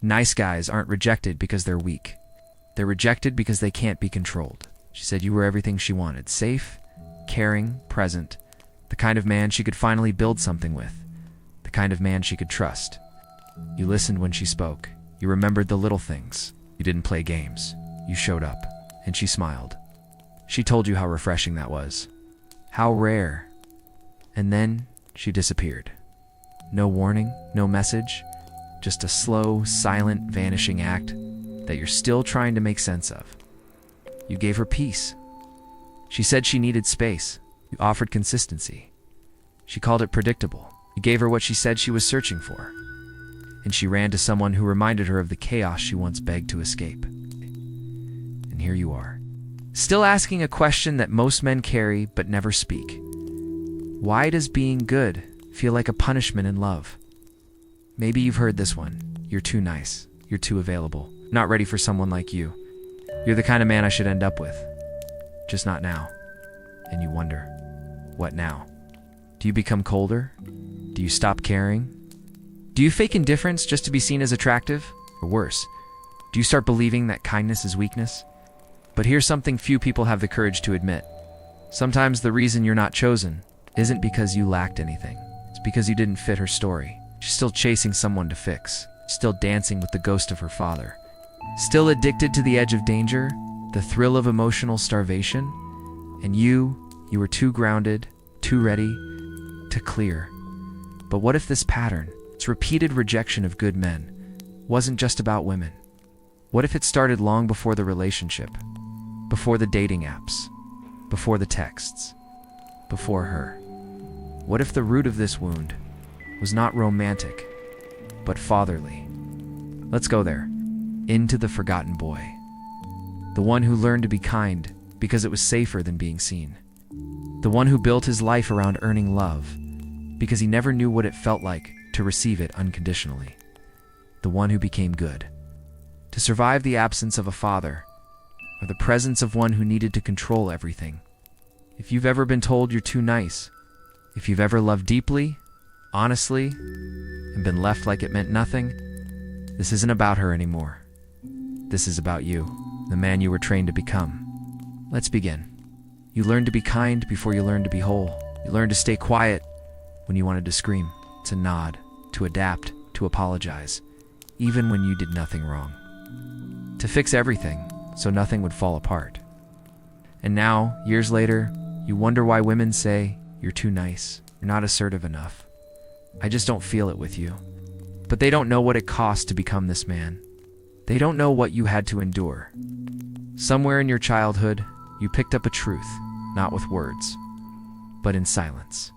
Nice guys aren't rejected because they're weak. They're rejected because they can't be controlled. She said you were everything she wanted. Safe, caring, present. The kind of man she could finally build something with. The kind of man she could trust. You listened when she spoke. You remembered the little things. You didn't play games. You showed up. And she smiled. She told you how refreshing that was. How rare. And then she disappeared. No warning, no message. Just a slow, silent, vanishing act that you're still trying to make sense of. You gave her peace. She said she needed space. You offered consistency. She called it predictable. You gave her what she said she was searching for. And she ran to someone who reminded her of the chaos she once begged to escape. And here you are, still asking a question that most men carry but never speak. Why does being good feel like a punishment in love? Maybe you've heard this one. You're too nice. You're too available. Not ready for someone like you. You're the kind of man I should end up with. Just not now. And you wonder, what now? Do you become colder? Do you stop caring? Do you fake indifference just to be seen as attractive? Or worse, do you start believing that kindness is weakness? But here's something few people have the courage to admit. Sometimes the reason you're not chosen isn't because you lacked anything. It's because you didn't fit her story. She's still chasing someone to fix. Still dancing with the ghost of her father. Still addicted to the edge of danger, the thrill of emotional starvation. And you were too grounded, too ready to clear. But what if this pattern, its repeated rejection of good men, wasn't just about women? What if it started long before the relationship, before the dating apps, before the texts, before her? What if the root of this wound was not romantic, but fatherly? Let's go there, into the forgotten boy. The one who learned to be kind because it was safer than being seen. The one who built his life around earning love because he never knew what it felt like to receive it unconditionally. The one who became good to survive the absence of a father or the presence of one who needed to control everything. If you've ever been told you're too nice, if you've ever loved deeply, honestly, and been left like it meant nothing, this isn't about her anymore. This is about you, the man you were trained to become. Let's begin. You learned to be kind before you learned to be whole. You learned to stay quiet when you wanted to scream, to nod, to adapt, to apologize, even when you did nothing wrong. To fix everything so nothing would fall apart. And now, years later, you wonder why women say, you're too nice, you're not assertive enough. I just don't feel it with you. But they don't know what it cost to become this man. They don't know what you had to endure. Somewhere in your childhood, you picked up a truth, not with words, but in silence.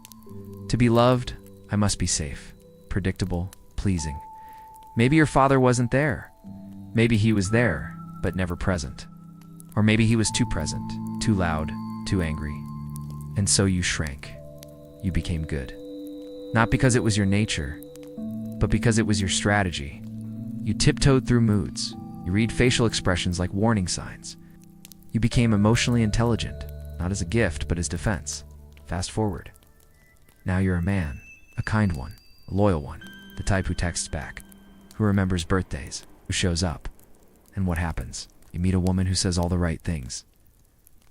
To be loved, I must be safe, predictable, pleasing. Maybe your father wasn't there. Maybe he was there, but never present. Or maybe he was too present, too loud, too angry. And so you shrank. You became good. Not because it was your nature, but because it was your strategy. You tiptoed through moods. You read facial expressions like warning signs. You became emotionally intelligent, not as a gift, but as defense. Fast forward. Now you're a man, a kind one, a loyal one, the type who texts back, who remembers birthdays, who shows up. And what happens? You meet a woman who says all the right things.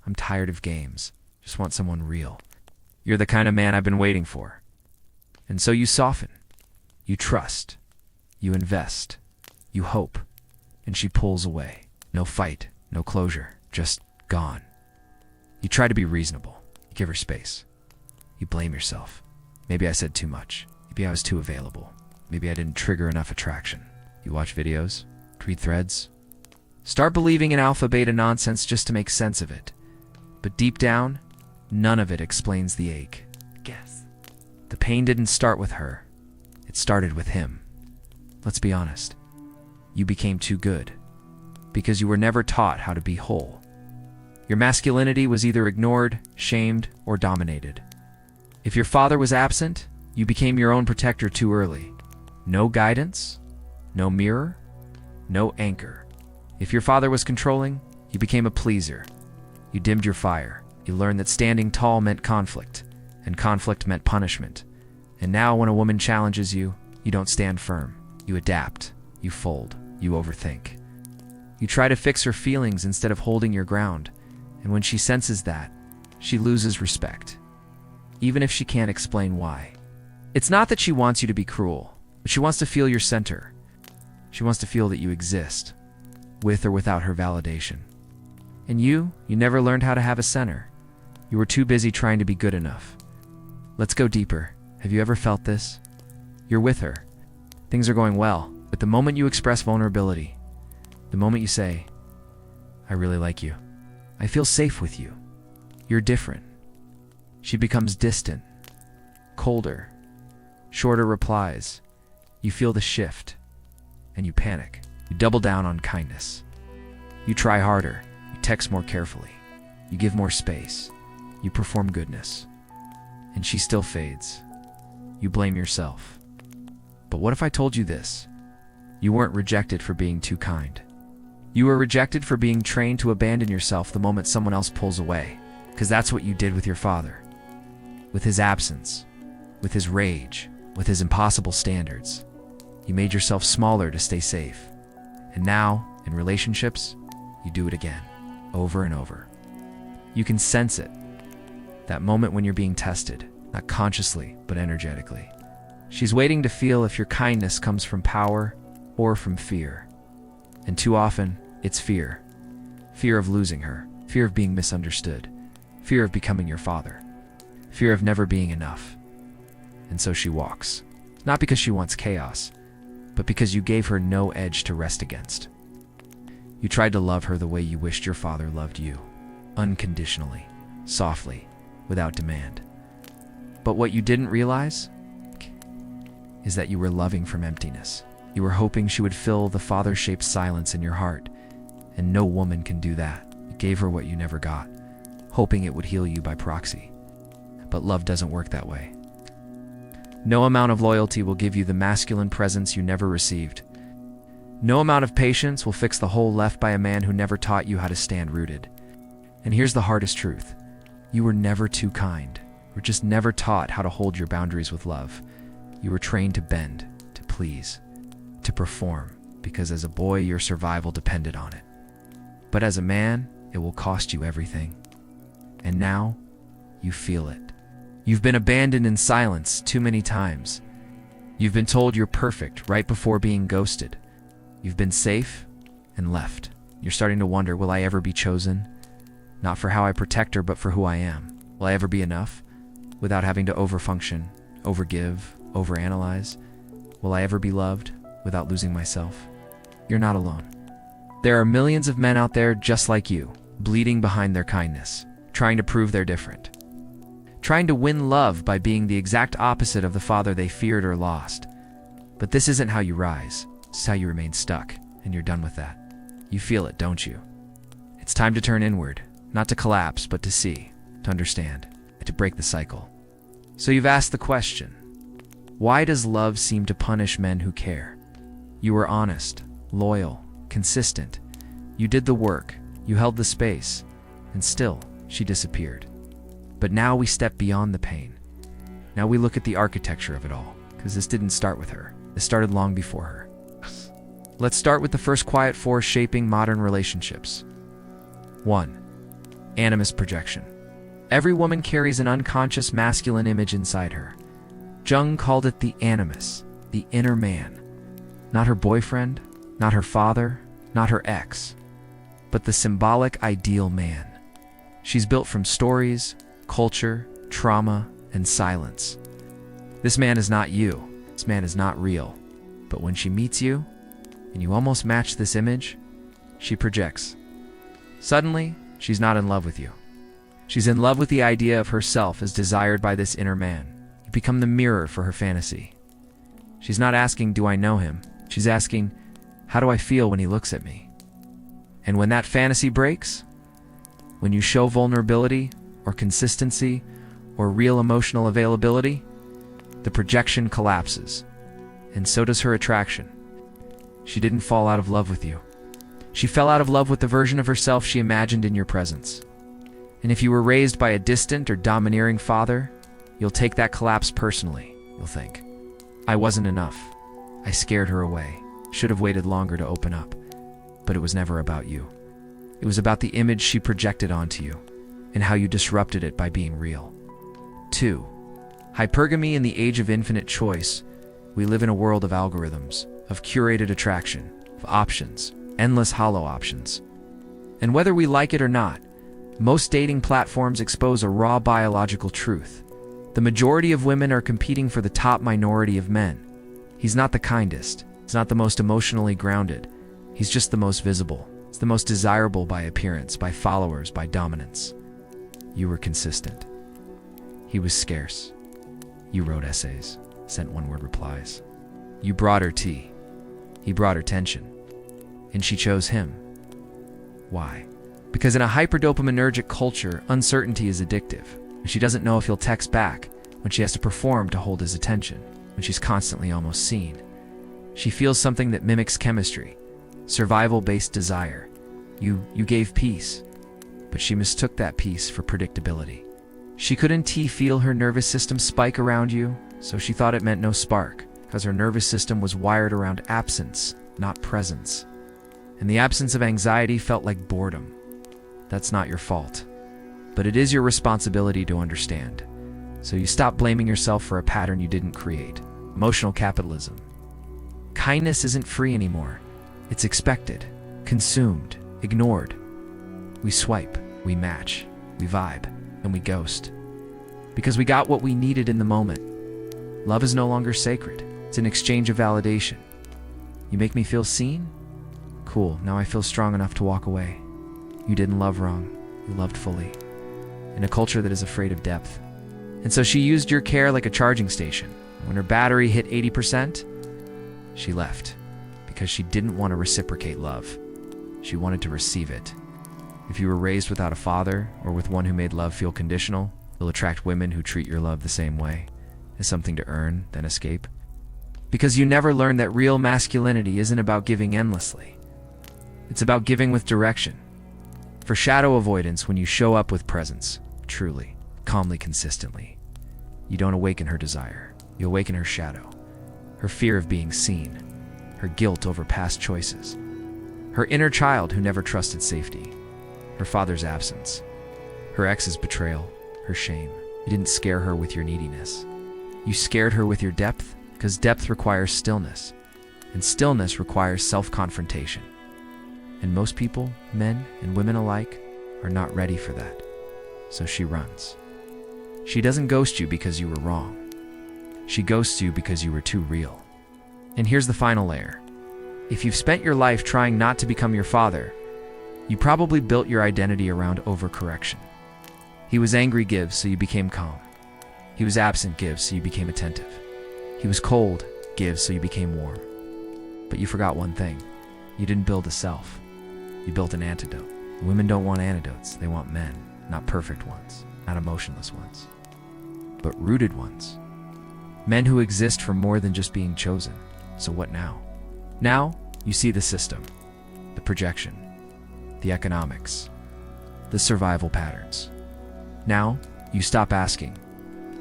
I'm tired of games. Just want someone real. You're the kind of man I've been waiting for. And so you soften. You trust. You invest. You hope. And she pulls away. No fight. No closure. Just gone. You try to be reasonable. You give her space. You blame yourself. Maybe I said too much. Maybe I was too available. Maybe I didn't trigger enough attraction. You watch videos. Read threads. Start believing in alpha beta nonsense just to make sense of it. But deep down, none of it explains the ache. Guess. The pain didn't start with her. It started with him. Let's be honest. You became too good. Because you were never taught how to be whole. Your masculinity was either ignored, shamed, or dominated. If your father was absent, you became your own protector too early. No guidance, no mirror, no anchor. If your father was controlling, you became a pleaser. You dimmed your fire. You learned that standing tall meant conflict, and conflict meant punishment. And now when a woman challenges you, you don't stand firm. You adapt. You fold. You overthink. You try to fix her feelings instead of holding your ground, and when she senses that, she loses respect, even if she can't explain why. It's not that she wants you to be cruel, but she wants to feel your center. She wants to feel that you exist, with or without her validation. And you never learned how to have a center. You were too busy trying to be good enough. Let's go deeper. Have you ever felt this? You're with her. Things are going well, but the moment you express vulnerability, the moment you say, "I really like you. I feel safe with you. You're different," she becomes distant, colder, shorter replies. You feel the shift, and you panic. You double down on kindness. You try harder. You text more carefully. You give more space. You perform goodness. And she still fades. You blame yourself. But what if I told you this? You weren't rejected for being too kind. You were rejected for being trained to abandon yourself the moment someone else pulls away, because that's what you did with your father. With his absence, with his rage, with his impossible standards. You made yourself smaller to stay safe. And now, in relationships, you do it again, over and over. You can sense it. That moment when you're being tested, not consciously, but energetically. She's waiting to feel if your kindness comes from power or from fear. And too often, it's fear. Fear of losing her, fear of being misunderstood, fear of becoming your father, fear of never being enough. And so she walks, not because she wants chaos, but because you gave her no edge to rest against. You tried to love her the way you wished your father loved you, unconditionally, softly, without demand. But what you didn't realize is that you were loving from emptiness. You were hoping she would fill the father-shaped silence in your heart, and no woman can do that. You gave her what you never got, hoping it would heal you by proxy. But love doesn't work that way. No amount of loyalty will give you the masculine presence you never received. No amount of patience will fix the hole left by a man who never taught you how to stand rooted. And here's the hardest truth. You were never too kind. You were just never taught how to hold your boundaries with love. You were trained to bend, to please, to perform, because as a boy, your survival depended on it. But as a man, it will cost you everything. And now, you feel it. You've been abandoned in silence too many times. You've been told you're perfect right before being ghosted. You've been safe and left. You're starting to wonder, will I ever be chosen? Not for how I protect her, but for who I am. Will I ever be enough? Without having to overfunction, overgive, overanalyze? Will I ever be loved without losing myself? You're not alone. There are millions of men out there just like you, bleeding behind their kindness, trying to prove they're different. Trying to win love by being the exact opposite of the father they feared or lost. But this isn't how you rise. This is how you remain stuck, and you're done with that. You feel it, don't you? It's time to turn inward, not to collapse, but to see, to understand, and to break the cycle. So you've asked the question, why does love seem to punish men who care? You were honest, loyal, consistent. You did the work, you held the space, and still, she disappeared. But now we step beyond the pain. Now we look at the architecture of it all, because this didn't start with her. This started long before her. Let's start with the first quiet force shaping modern relationships. 1. Animus projection. Every woman carries an unconscious masculine image inside her. Jung called it the animus, the inner man. Not her boyfriend, not her father, not her ex, but the symbolic ideal man. She's built from stories, culture, trauma, and silence. This man is not you. This man is not real. But when she meets you, and you almost match this image, she projects. Suddenly, she's not in love with you. She's in love with the idea of herself as desired by this inner man. You become the mirror for her fantasy. She's not asking, do I know him? She's asking, how do I feel when he looks at me? And when that fantasy breaks, when you show vulnerability, or consistency, or real emotional availability, the projection collapses, and so does her attraction. She didn't fall out of love with you. She fell out of love with the version of herself she imagined in your presence. And if you were raised by a distant or domineering father, you'll take that collapse personally. You'll think, I wasn't enough. I scared her away. should have waited longer to open up. But it was never about you. It was about the image she projected onto you, and how you disrupted it by being real. 2. Hypergamy in the age of infinite choice. We live in a world of algorithms, of curated attraction, of options, endless hollow options. And whether we like it or not, most dating platforms expose a raw biological truth. The majority of women are competing for the top minority of men. He's not the kindest. He's not the most emotionally grounded. He's just the most visible. He's the most desirable by appearance, by followers, by dominance. You were consistent. He was scarce. You wrote essays, sent one-word replies. You brought her tea. He brought her tension. And she chose him. Why? Because in a hyperdopaminergic culture, uncertainty is addictive. She doesn't know if he'll text back, when she has to perform to hold his attention, when she's constantly almost seen. She feels something that mimics chemistry, survival-based desire. You gave peace, but she mistook that peace for predictability. She couldn't feel her nervous system spike around you, so she thought it meant no spark, because her nervous system was wired around absence, not presence. And the absence of anxiety felt like boredom. That's not your fault, but it is your responsibility to understand. So you stop blaming yourself for a pattern you didn't create. Emotional capitalism. Kindness isn't free anymore. It's expected, consumed, ignored. We swipe, we match, we vibe, and we ghost. Because we got what we needed in the moment. Love is no longer sacred. It's an exchange of validation. You make me feel seen? Cool, now I feel strong enough to walk away. You didn't love wrong. You loved fully. In a culture that is afraid of depth. And so she used your care like a charging station. When her battery hit 80%, she left. Because she didn't want to reciprocate love. She wanted to receive it. If you were raised without a father, or with one who made love feel conditional, you'll attract women who treat your love the same way, as something to earn, then escape. Because you never learned that real masculinity isn't about giving endlessly. It's about giving with direction. For shadow avoidance, when you show up with presence, truly, calmly, consistently, you don't awaken her desire. You awaken her shadow, her fear of being seen, her guilt over past choices, her inner child who never trusted safety, her father's absence, her ex's betrayal, her shame. You didn't scare her with your neediness. You scared her with your depth, because depth requires stillness, and stillness requires self-confrontation. And most people, men and women alike, are not ready for that. So she runs. She doesn't ghost you because you were wrong. She ghosts you because you were too real. And here's the final layer. If you've spent your life trying not to become your father, you probably built your identity around overcorrection. He was angry, give, so you became calm. He was absent, give, so you became attentive. He was cold, give, so you became warm. But you forgot one thing. You didn't build a self. You built an antidote. Women don't want antidotes. They want men, not perfect ones, not emotionless ones, but rooted ones. Men who exist for more than just being chosen. So what now? Now, you see the system, the projection, the economics, the survival patterns. Now, you stop asking,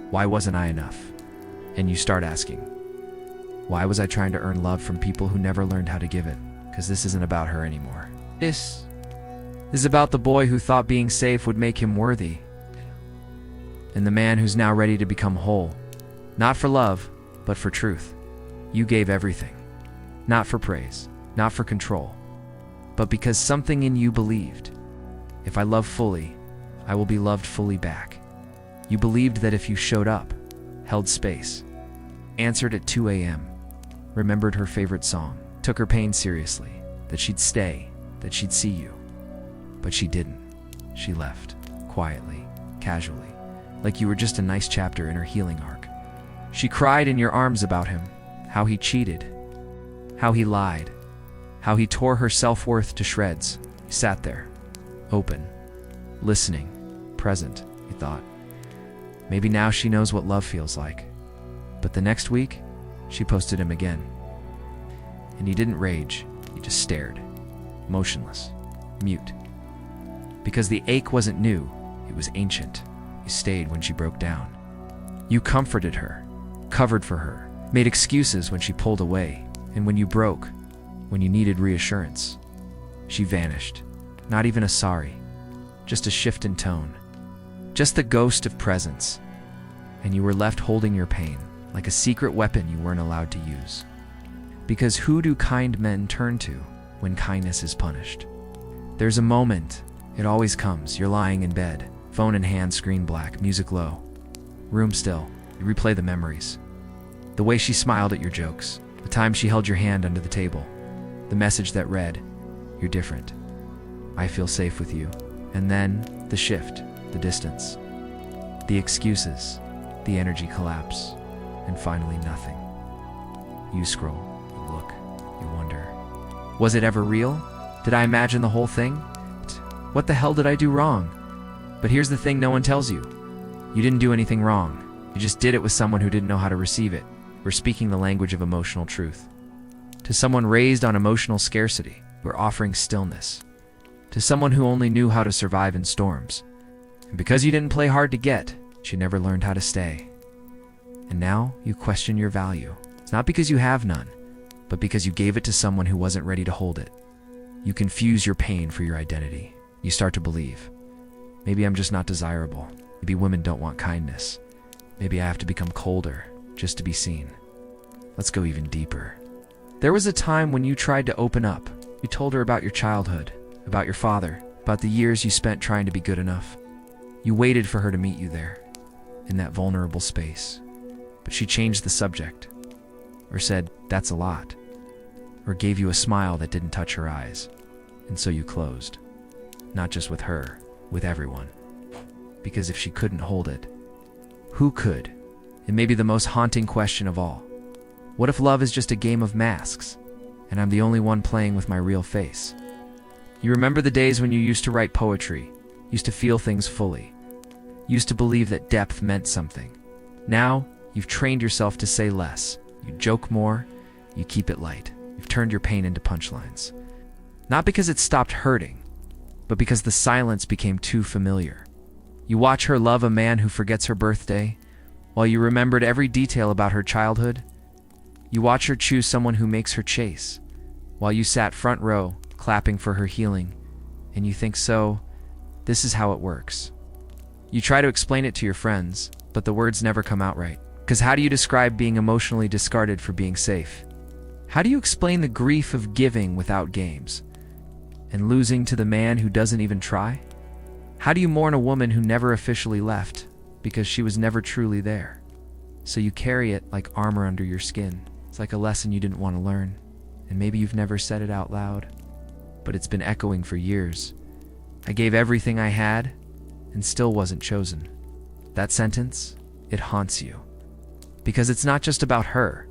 why wasn't I enough? And you start asking, why was I trying to earn love from people who never learned how to give it? Because this isn't about her anymore. This is about the boy who thought being safe would make him worthy. And the man who's now ready to become whole. Not for love, but for truth. You gave everything. Not for praise, not for control, but because something in you believed. If I love fully, I will be loved fully back. You believed that if you showed up, held space, answered at 2 a.m., remembered her favorite song, took her pain seriously, that she'd stay, that she'd see you. But she didn't. She left, quietly, casually, like you were just a nice chapter in her healing arc. She cried in your arms about him, how he cheated, how he lied, how he tore her self-worth to shreds. You sat there, open, listening, present, you thought. Maybe now she knows what love feels like. But the next week, she posted him again. And you didn't rage, you just stared, motionless, mute. Because the ache wasn't new, it was ancient. You stayed when she broke down. You comforted her, covered for her, made excuses when she pulled away. And when you broke, when you needed reassurance. She vanished. Not even a sorry. Just a shift in tone. Just the ghost of presence. And you were left holding your pain, like a secret weapon you weren't allowed to use. Because who do kind men turn to when kindness is punished? There's a moment. It always comes. You're lying in bed, phone in hand, screen black, music low. Room still. You replay the memories. The way she smiled at your jokes. The time she held your hand under the table. The message that read, "You're different. I feel safe with you." And then, the shift, the distance. The excuses, the energy collapse, and finally nothing. You scroll, you look, you wonder. Was it ever real? Did I imagine the whole thing? What the hell did I do wrong? But here's the thing no one tells you. You didn't do anything wrong. You just did it with someone who didn't know how to receive it. We're speaking the language of emotional truth. To someone raised on emotional scarcity, we're offering stillness. To someone who only knew how to survive in storms. And because you didn't play hard to get, she never learned how to stay. And now you question your value. It's not because you have none, but because you gave it to someone who wasn't ready to hold it. You confuse your pain for your identity. You start to believe, maybe I'm just not desirable. Maybe women don't want kindness. Maybe I have to become colder just to be seen. Let's go even deeper. There was a time when you tried to open up. You told her about your childhood, about your father, about the years you spent trying to be good enough. You waited for her to meet you there, in that vulnerable space. But she changed the subject, or said, "That's a lot," or gave you a smile that didn't touch her eyes. And so you closed. Not just with her, with everyone. Because if she couldn't hold it, who could? It may be the most haunting question of all. What if love is just a game of masks, and I'm the only one playing with my real face? You remember the days when you used to write poetry, used to feel things fully, used to believe that depth meant something. Now, you've trained yourself to say less. You joke more, you keep it light. You've turned your pain into punchlines. Not because it stopped hurting, but because the silence became too familiar. You watch her love a man who forgets her birthday, while you remembered every detail about her childhood. You watch her choose someone who makes her chase, while you sat front row, clapping for her healing, and you think, so, this is how it works. You try to explain it to your friends, but the words never come out right. Because how do you describe being emotionally discarded for being safe? How do you explain the grief of giving without games, and losing to the man who doesn't even try? How do you mourn a woman who never officially left, because she was never truly there? So you carry it like armor under your skin. It's like a lesson you didn't want to learn, and maybe you've never said it out loud, but it's been echoing for years. I gave everything I had, and still wasn't chosen. That sentence, it haunts you. Because it's not just about her.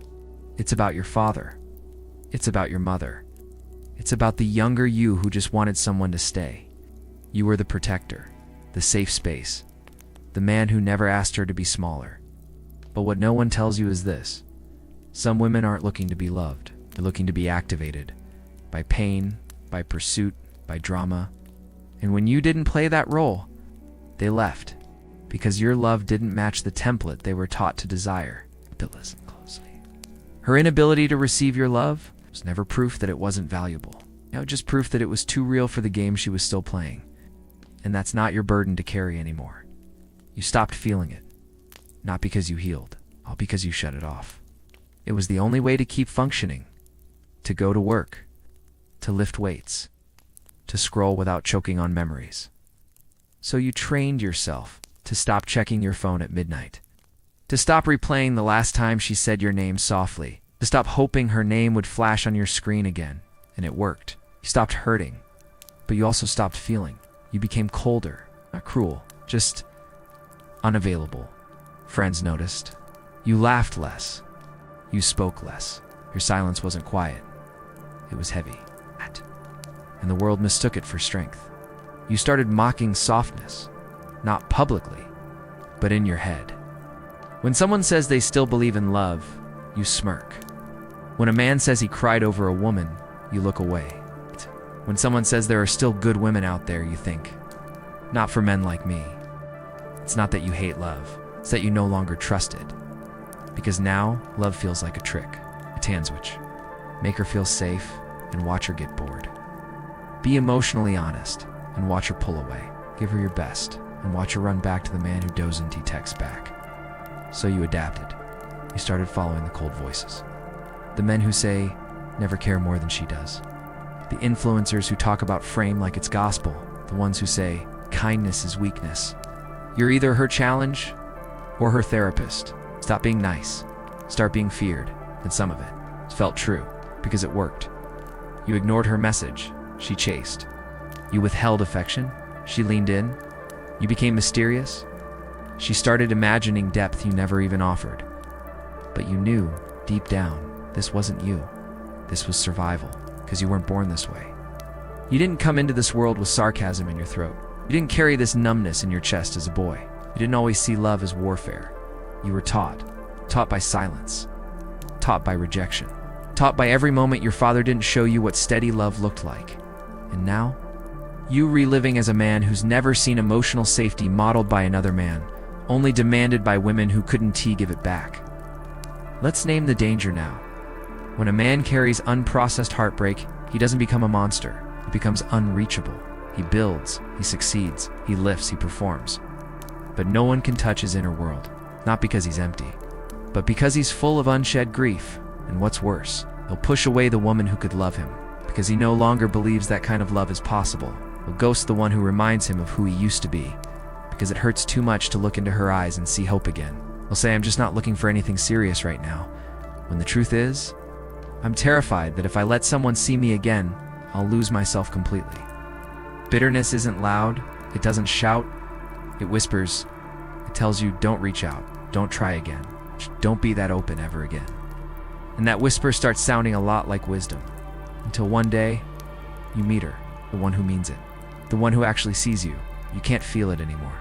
It's about your father. It's about your mother. It's about the younger you who just wanted someone to stay. You were the protector, the safe space, the man who never asked her to be smaller. But what no one tells you is this. Some women aren't looking to be loved. They're looking to be activated by pain, by pursuit, by drama. And when you didn't play that role, they left because your love didn't match the template they were taught to desire. But listen closely. Her inability to receive your love was never proof that it wasn't valuable. Just proof that it was too real for the game she was still playing. And that's not your burden to carry anymore. You stopped feeling it. Not because you healed, all because you shut it off. It was the only way to keep functioning. To go to work. To lift weights. To scroll without choking on memories. So you trained yourself to stop checking your phone at midnight. To stop replaying the last time she said your name softly. To stop hoping her name would flash on your screen again. And it worked. You stopped hurting. But you also stopped feeling. You became colder. Not cruel. Just unavailable. Friends noticed. You laughed less. You spoke less. Your silence wasn't quiet. It was heavy. And the world mistook it for strength. You started mocking softness. Not publicly, but in your head. When someone says they still believe in love, you smirk. When a man says he cried over a woman, you look away. When someone says there are still good women out there, you think, not for men like me. It's not that you hate love. It's that you no longer trust it. Because now, love feels like a trick, a tan switch. Make her feel safe, and watch her get bored. Be emotionally honest and watch her pull away. Give her your best and watch her run back to the man who doesn't text back. So you adapted. You started following the cold voices. The men who say, never care more than she does. The influencers who talk about frame like it's gospel. The ones who say, kindness is weakness. You're either her challenge or her therapist. Stop being nice. Start being feared. And some of it felt true because it worked. You ignored her message. She chased. You withheld affection. She leaned in. You became mysterious. She started imagining depth you never even offered. But you knew, deep down, this wasn't you. This was survival, because you weren't born this way. You didn't come into this world with sarcasm in your throat. You didn't carry this numbness in your chest as a boy. You didn't always see love as warfare. You were taught by silence, taught by rejection, taught by every moment your father didn't show you what steady love looked like. And now, you reliving as a man who's never seen emotional safety modeled by another man, only demanded by women who couldn't give it back. Let's name the danger now. When a man carries unprocessed heartbreak, he doesn't become a monster. He becomes unreachable. He builds, he succeeds, he lifts, he performs. But no one can touch his inner world, not because he's empty, but because he's full of unshed grief. And what's worse, he'll push away the woman who could love him, because he no longer believes that kind of love is possible. He'll ghost the one who reminds him of who he used to be, because it hurts too much to look into her eyes and see hope again. He'll say, I'm just not looking for anything serious right now, when the truth is, I'm terrified that if I let someone see me again, I'll lose myself completely. Bitterness isn't loud, it doesn't shout, it whispers. It tells you, don't reach out, don't try again, don't be that open ever again. And that whisper starts sounding a lot like wisdom, until one day, you meet her, the one who means it, the one who actually sees you. You can't feel it anymore.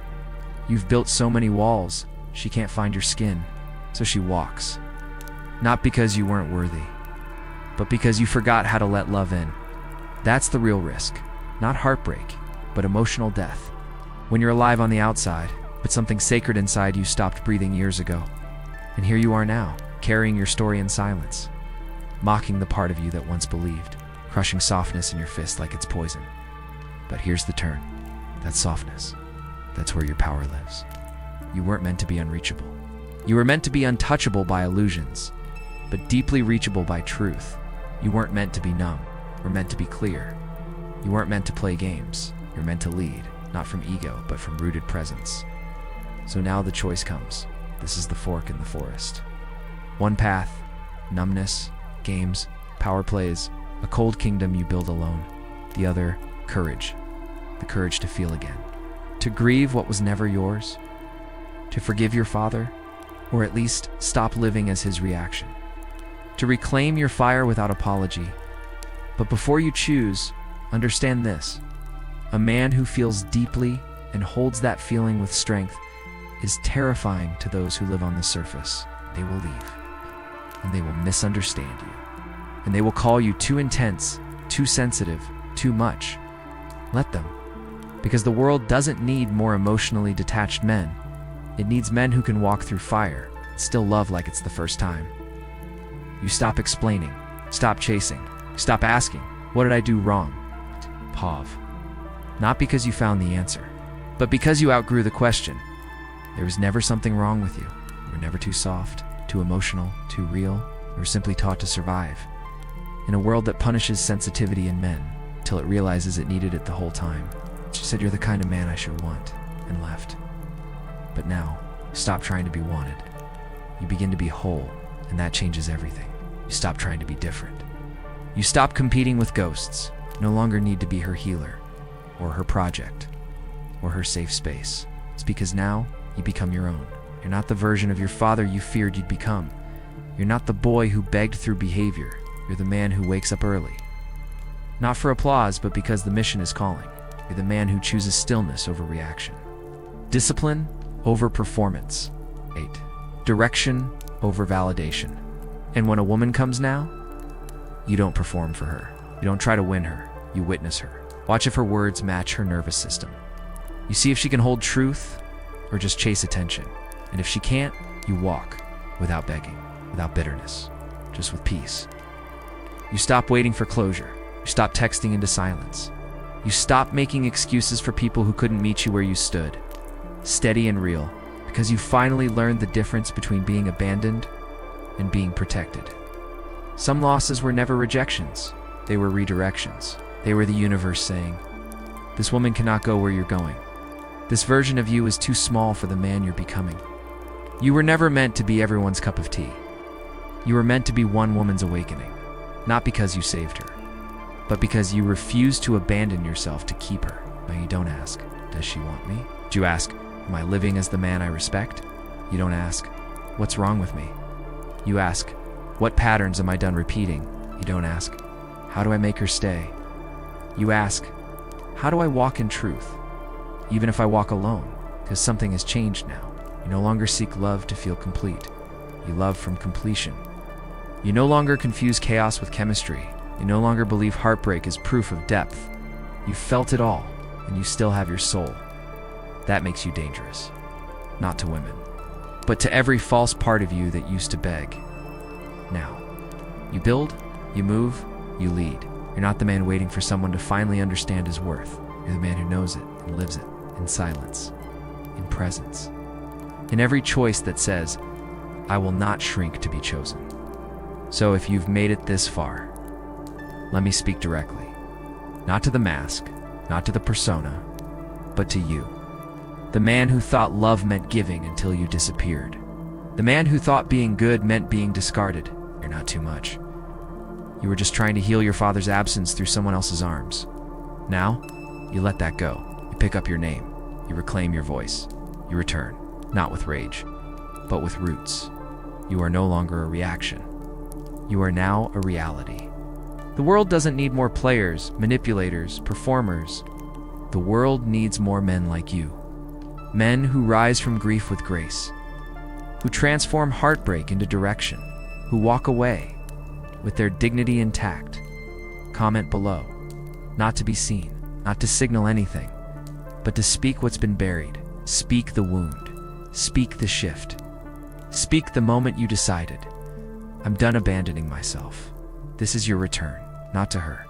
You've built so many walls, she can't find your skin, so she walks. Not because you weren't worthy, but because you forgot how to let love in. That's the real risk. Not heartbreak, but emotional death. When you're alive on the outside, but something sacred inside you stopped breathing years ago. And here you are now, carrying your story in silence, mocking the part of you that once believed, crushing softness in your fist like it's poison. But here's the turn. That softness, that's where your power lives. You weren't meant to be unreachable. You were meant to be untouchable by illusions, but deeply reachable by truth. You weren't meant to be numb. You were meant to be clear. You weren't meant to play games. You're meant to lead, not from ego, but from rooted presence. So now the choice comes. This is the fork in the forest. One path, numbness, games, power plays, a cold kingdom you build alone. The other, courage. The courage to feel again. To grieve what was never yours. To forgive your father, or at least stop living as his reaction. To reclaim your fire without apology. But before you choose, understand this. A man who feels deeply and holds that feeling with strength is terrifying to those who live on the surface. They will leave, and they will misunderstand you, and they will call you too intense, too sensitive, too much. Let them, because the world doesn't need more emotionally detached men. It needs men who can walk through fire and still love like it's the first time. You stop explaining, stop chasing, stop asking, what did I do wrong? Pav. Not because you found the answer, but because you outgrew the question. There was never something wrong with you. You were never too soft, too emotional, too real. You were simply taught to survive. In a world that punishes sensitivity in men, till it realizes it needed it the whole time. She said, you're the kind of man I should want, and left. But now, stop trying to be wanted. You begin to be whole, and that changes everything. You stop trying to be different. You stop competing with ghosts. You no longer need to be her healer, or her project, or her safe space. It's because now, you become your own. You're not the version of your father you feared you'd become. You're not the boy who begged through behavior. You're the man who wakes up early. Not for applause, but because the mission is calling. You're the man who chooses stillness over reaction. Discipline over performance. 8. Direction over validation. And when a woman comes now, you don't perform for her. You don't try to win her. You witness her. Watch if her words match her nervous system. You see if she can hold truth or just chase attention. And if she can't, you walk without begging, without bitterness, just with peace. You stop waiting for closure. You stopped texting into silence. You stopped making excuses for people who couldn't meet you where you stood. Steady and real, because you finally learned the difference between being abandoned and being protected. Some losses were never rejections. They were redirections. They were the universe saying, "This woman cannot go where you're going. This version of you is too small for the man you're becoming." You were never meant to be everyone's cup of tea. You were meant to be one woman's awakening, not because you saved her, but because you refused to abandon yourself to keep her. Now you don't ask, "Does she want me?" You ask, "Am I living as the man I respect?" You don't ask, "What's wrong with me?" You ask, "What patterns am I done repeating?" You don't ask, "How do I make her stay?" You ask, "How do I walk in truth, even if I walk alone?" Because something has changed now. You no longer seek love to feel complete. You love from completion. You no longer confuse chaos with chemistry. You no longer believe heartbreak is proof of depth. You felt it all, and you still have your soul. That makes you dangerous. Not to women, but to every false part of you that used to beg. Now, you build, you move, you lead. You're not the man waiting for someone to finally understand his worth. You're the man who knows it and lives it in silence, in presence. In every choice that says, "I will not shrink to be chosen." So if you've made it this far, let me speak directly. Not to the mask, not to the persona, but to you. The man who thought love meant giving until you disappeared. The man who thought being good meant being discarded. You're not too much. You were just trying to heal your father's absence through someone else's arms. Now, you let that go. You pick up your name. You reclaim your voice. You return, not with rage, but with roots. You are no longer a reaction. You are now a reality. The world doesn't need more players, manipulators, performers. The world needs more men like you. Men who rise from grief with grace, who transform heartbreak into direction, who walk away with their dignity intact. Comment below. Not to be seen, not to signal anything, but to speak what's been buried. Speak the wound. Speak the shift. Speak the moment you decided, "I'm done abandoning myself." This is your return, not to her,